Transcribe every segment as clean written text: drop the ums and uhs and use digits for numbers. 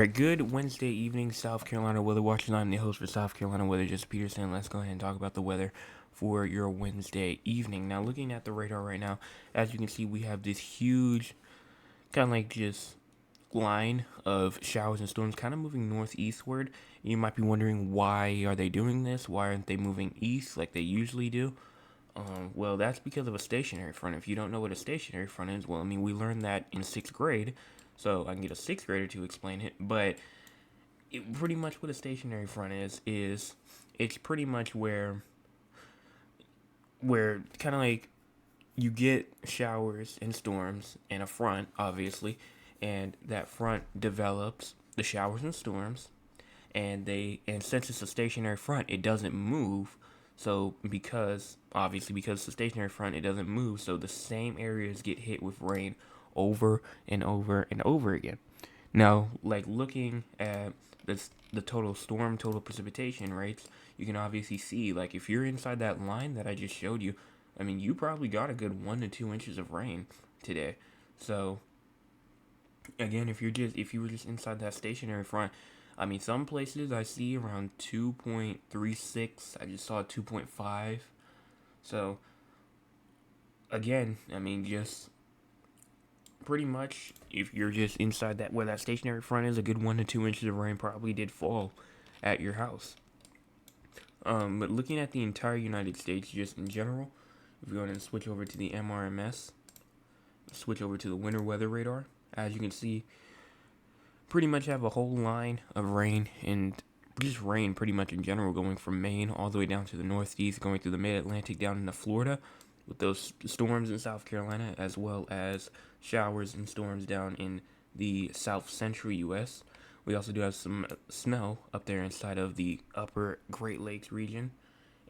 Alright, good Wednesday evening, South Carolina weather watchers. I'm the host for South Carolina Weather, just Peterson. Let's go ahead and talk about the weather for your Wednesday evening. Now, looking at the radar right now, as you can see, we have this huge, kind of like just line of showers and storms kind of moving northeastward. You might be wondering, why are they doing this? Why aren't they moving east like they usually do? Well, that's because of a stationary front. If you don't know what a stationary front is, well, I mean, we learned that in 6th grade, so I can get a 6th grader to explain it, but pretty much what a stationary front is it's pretty much where kind of like you get showers and storms in a front, obviously, and that front develops the showers and storms, and since it's a stationary front, it doesn't move. So because it's a stationary front, it doesn't move, so the same areas get hit with rain over and over and over again. Now, like looking at the total precipitation rates, you can obviously see, like, if you're inside that line that I just showed you, I mean, you probably got a good 1 to 2 inches of rain today. So again, if you were just inside that stationary front, I mean, some places I see around 2.36. I just saw 2.5. So again, I mean, just pretty much, if you're just inside that where that stationary front is, a good 1 to 2 inches of rain probably did fall at your house. But looking at the entire United States, just in general, if we go ahead and switch over to the MRMS, switch over to the winter weather radar, as you can see, pretty much have a whole line of rain, and just rain pretty much in general, going from Maine all the way down to the Northeast, going through the Mid-Atlantic down into Florida, with those storms in South Carolina, as well as showers and storms down in the South Central U.S. We also do have some snow up there inside of the upper Great Lakes region,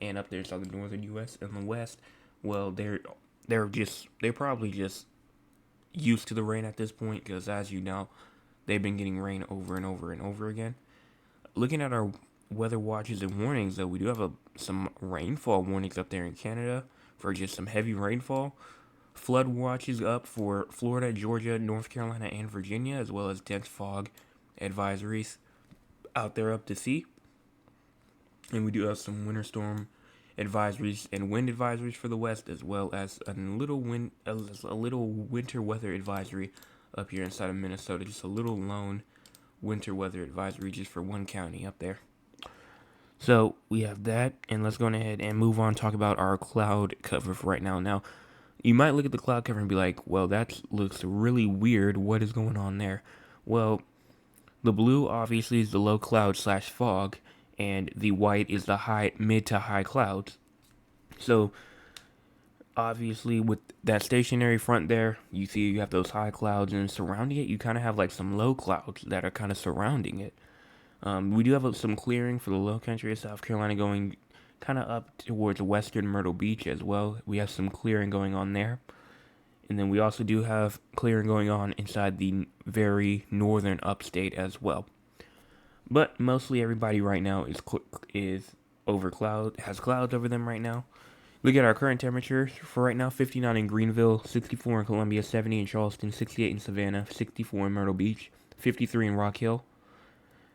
and up there inside the northern U.S. and the West. Well, they're probably just used to the rain at this point, because as you know, they've been getting rain over and over and over again. Looking at our weather watches and warnings, though, we do have some rainfall warnings up there in Canada for just some heavy rainfall. Flood watches up for Florida, Georgia, North Carolina, and Virginia, as well as dense fog advisories out there up to sea. And we do have some winter storm advisories and wind advisories for the west, as well as a little winter weather advisory up here inside of Minnesota. Just a little lone winter weather advisory just for one county up there. So we have that, and let's go ahead and move on, talk about our cloud cover for right now. Now, you might look at the cloud cover and be like, well, that looks really weird. What is going on there? Well, the blue obviously is the low cloud / fog, and the white is the mid to high clouds. So obviously, with that stationary front there, you see you have those high clouds, and surrounding it, you kind of have like some low clouds that are kind of surrounding it. We do have some clearing for the Lowcountry of South Carolina, going kind of up towards western Myrtle Beach as well. We have some clearing going on there. And then we also do have clearing going on inside the very northern upstate as well. But mostly everybody right now is over has clouds over them right now. Look at our current temperatures for right now: 59 in Greenville, 64 in Columbia, 70 in Charleston, 68 in Savannah, 64 in Myrtle Beach, 53 in Rock Hill,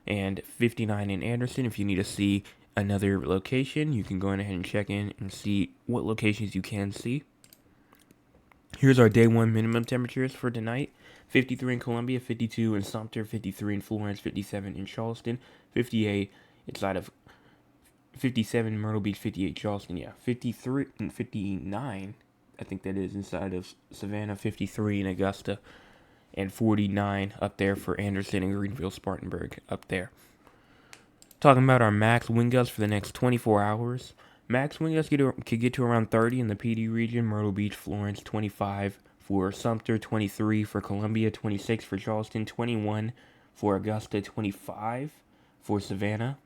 and 59 in Anderson. If you need to see another location, you can go ahead and check in and see what locations you can see. Here's our day one minimum temperatures for tonight: 53 in Columbia, 52 in Sumter, 53 in Florence, 57 in Charleston, 58 inside of 57 Myrtle Beach, 58 Charleston, 53 and 59, I think that is, inside of Savannah, 53 in Augusta, and 49 up there for Anderson and Greenville, Spartanburg up there. Talking about our max wind gusts for the next 24 hours. Max wind gusts could get to around 30 in the PeeDee region, Myrtle Beach, Florence, 25 for Sumter, 23 for Columbia, 26 for Charleston, 21 for Augusta, 25 for Savannah,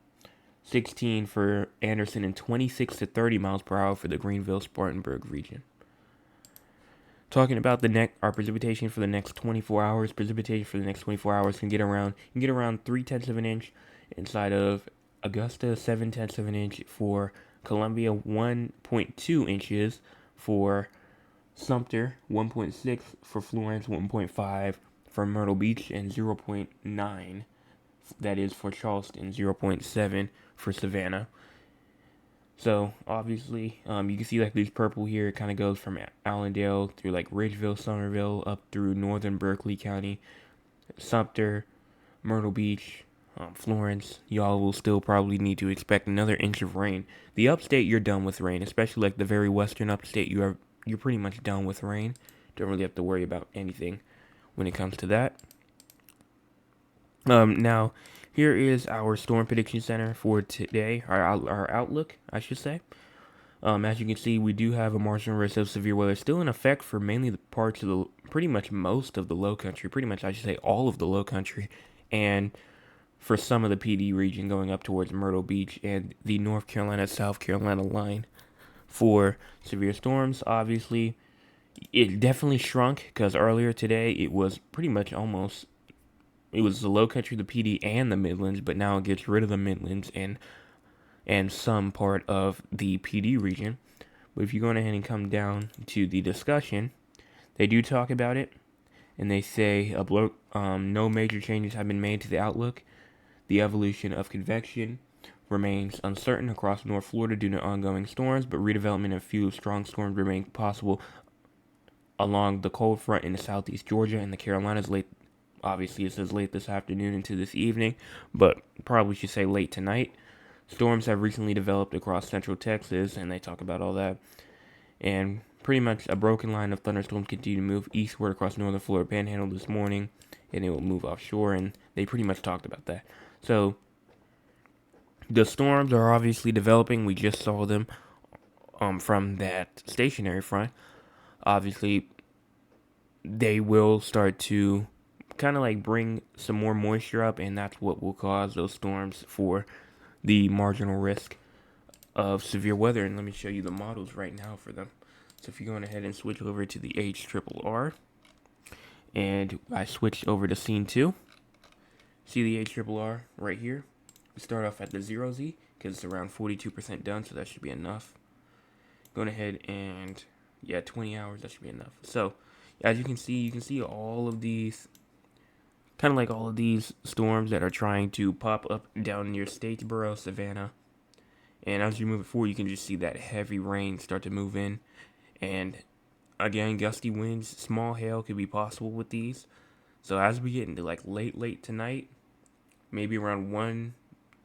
16 for Anderson, and 26 to 30 miles per hour for the Greenville, Spartanburg region. Talking about our precipitation for the next 24 hours. Precipitation for the next 24 hours can get around 3/10 of an inch inside of Augusta, 7/10 of an inch for Columbia, 1.2 inches for Sumter, 1.6 for Florence, 1.5 for Myrtle Beach, and 0.9 that is for Charleston, 0.7 for Savannah. So obviously, you can see like these purple here. It kind of goes from Allendale through like Ridgeville, Somerville, up through northern Berkeley County, Sumter, Myrtle Beach, Florence. Y'all will still probably need to expect another inch of rain. The upstate, you're done with rain, especially like the very western upstate. You're pretty much done with rain. Don't really have to worry about anything when it comes to that. Now, here is our storm prediction center for today. Our outlook, I should say. As you can see, we do have a marginal risk of severe weather still in effect for mainly the parts of the, pretty much most of the Lowcountry, pretty much I should say all of the Lowcountry, and for some of the PeeDee region going up towards Myrtle Beach and the North Carolina, South Carolina line for severe storms. Obviously, it definitely shrunk because earlier today it was pretty much almost, it was the Lowcountry, the PeeDee, and the Midlands, but now it gets rid of the Midlands and some part of the PeeDee region. But if you go ahead and come down to the discussion, they do talk about it, and they say no major changes have been made to the outlook. The evolution of convection remains uncertain across North Florida due to ongoing storms, but redevelopment of few strong storms remain possible along the cold front in the southeast Georgia and the Carolinas late. Obviously, it says late this afternoon into this evening, but probably should say late tonight. Storms have recently developed across central Texas, and they talk about all that. And pretty much a broken line of thunderstorms continue to move eastward across northern Florida Panhandle this morning, and it will move offshore, and they pretty much talked about that. So, the storms are obviously developing. We just saw them from that stationary front. Obviously, they will start to kind of like bring some more moisture up, and that's what will cause those storms for the marginal risk of severe weather. And let me show you the models right now for them. So if you go ahead and switch over to the HRRR, and I switched over to scene 2, see the HRRR right here. We start off at the 0Z because it's around 42% done, so that should be enough. Going ahead and 20 hours, that should be enough. So as you can see all of these, kind of like all of these storms that are trying to pop up down near Statesboro, Savannah. And as you move it forward, you can just see that heavy rain start to move in. And again, gusty winds, small hail could be possible with these. So as we get into like late tonight, maybe around 1,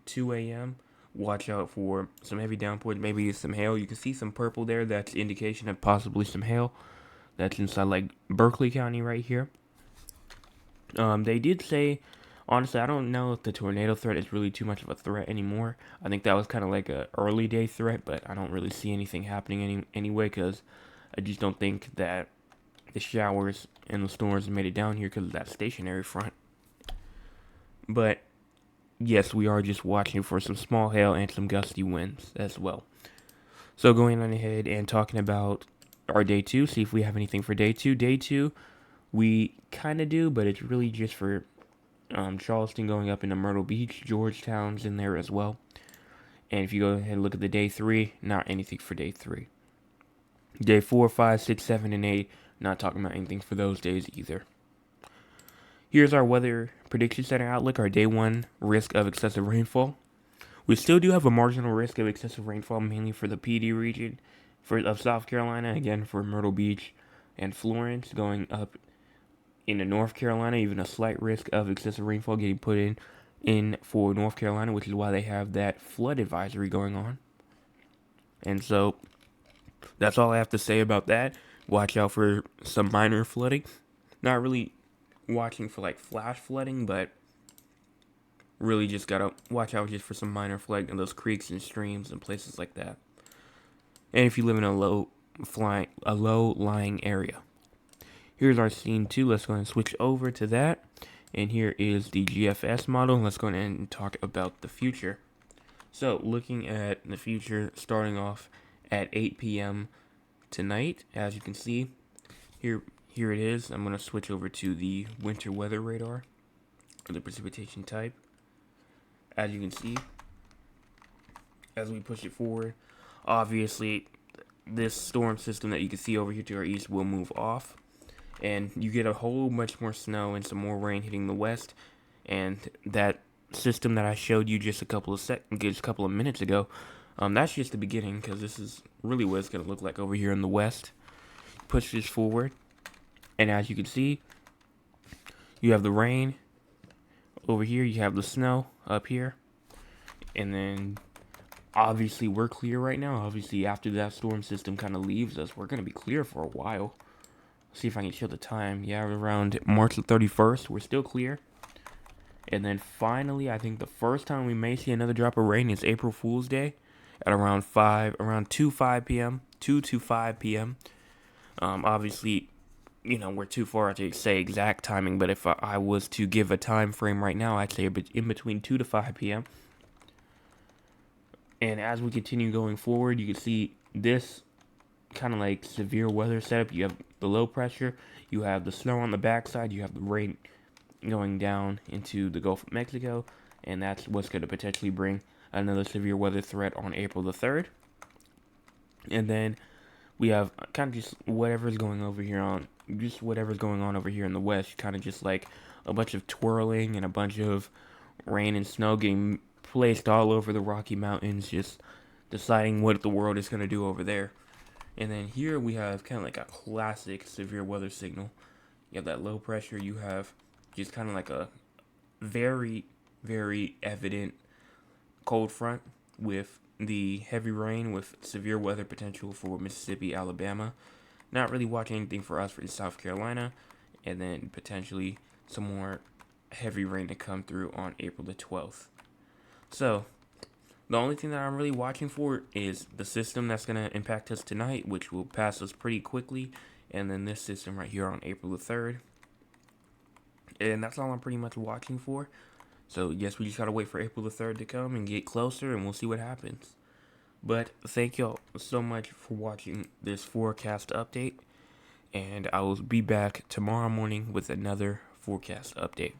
2 a.m., watch out for some heavy downpours, maybe some hail. You can see some purple there. That's indication of possibly some hail. That's inside like Berkeley County right here. They did say, honestly, I don't know if the tornado threat is really too much of a threat anymore. I think that was kind of like a early day threat, but I don't really see anything happening anyway, because I just don't think that the showers and the storms made it down here because of that stationary front. But yes, we are just watching for some small hail and some gusty winds as well. So going on ahead and talking about our day 2, see if we have anything for day 2. Day 2, we kind of do, but it's really just for Charleston going up into Myrtle Beach. Georgetown's in there as well. And if you go ahead and look at the day 3, not anything for day 3. Day 4, 5, 6, 7, and 8, not talking about anything for those days either. Here's our weather prediction center outlook, our day 1 risk of excessive rainfall. We still do have a marginal risk of excessive rainfall, mainly for the PeeDee region of South Carolina, again for Myrtle Beach and Florence, going up into North Carolina, even a slight risk of excessive rainfall getting put in for North Carolina, which is why they have that flood advisory going on. And so that's all I have to say about that. Watch out for some minor flooding. Not really watching for like flash flooding, but really just gotta watch out just for some minor flooding in those creeks and streams and places like that. And if you live in a low-lying area. Here's our scene 2. Let's go ahead and switch over to that. And here is the GFS model. Let's go ahead and talk about the future. So looking at the future, starting off at 8 p.m. tonight, as you can see, here it is. I'm going to switch over to the winter weather radar, or the precipitation type. As you can see, as we push it forward, obviously this storm system that you can see over here to our east will move off. And you get a whole bunch more snow and some more rain hitting the west. And that system that I showed you just a couple of minutes ago, that's just the beginning, because this is really what it's going to look like over here in the west. Push this forward, and as you can see, you have the rain over here, you have the snow up here, and then obviously we're clear right now. Obviously after that storm system kind of leaves us, we're going to be clear for a while. See if I can show the time. Yeah, around March the 31st, we're still clear. And then finally, I think the first time we may see another drop of rain is April Fool's Day at around 2 p.m. Obviously, we're too far to say exact timing, but if I was to give a time frame right now, I'd say in between 2 to 5 p.m. And as we continue going forward, you can see this kind of like severe weather setup. You have the low pressure, you have the snow on the backside, you have the rain going down into the Gulf of Mexico, and that's what's going to potentially bring another severe weather threat on April the 3rd. And then we have kind of just whatever's going on over here in the west, kind of just like a bunch of twirling and a bunch of rain and snow getting placed all over the Rocky Mountains, just deciding what the world is going to do over there. And then here we have kind of like a classic severe weather signal. You have that low pressure, you have just kind of like a very, very evident cold front with the heavy rain with severe weather potential for Mississippi, Alabama. Not really watching anything for us for South Carolina, and then potentially some more heavy rain to come through on April the 12th. So, the only thing that I'm really watching for is the system that's going to impact us tonight, which will pass us pretty quickly, and then this system right here on April the 3rd. And that's all I'm pretty much watching for. So, yes, we just gotta wait for April the 3rd to come and get closer, and we'll see what happens. But thank y'all so much for watching this forecast update, and I will be back tomorrow morning with another forecast update.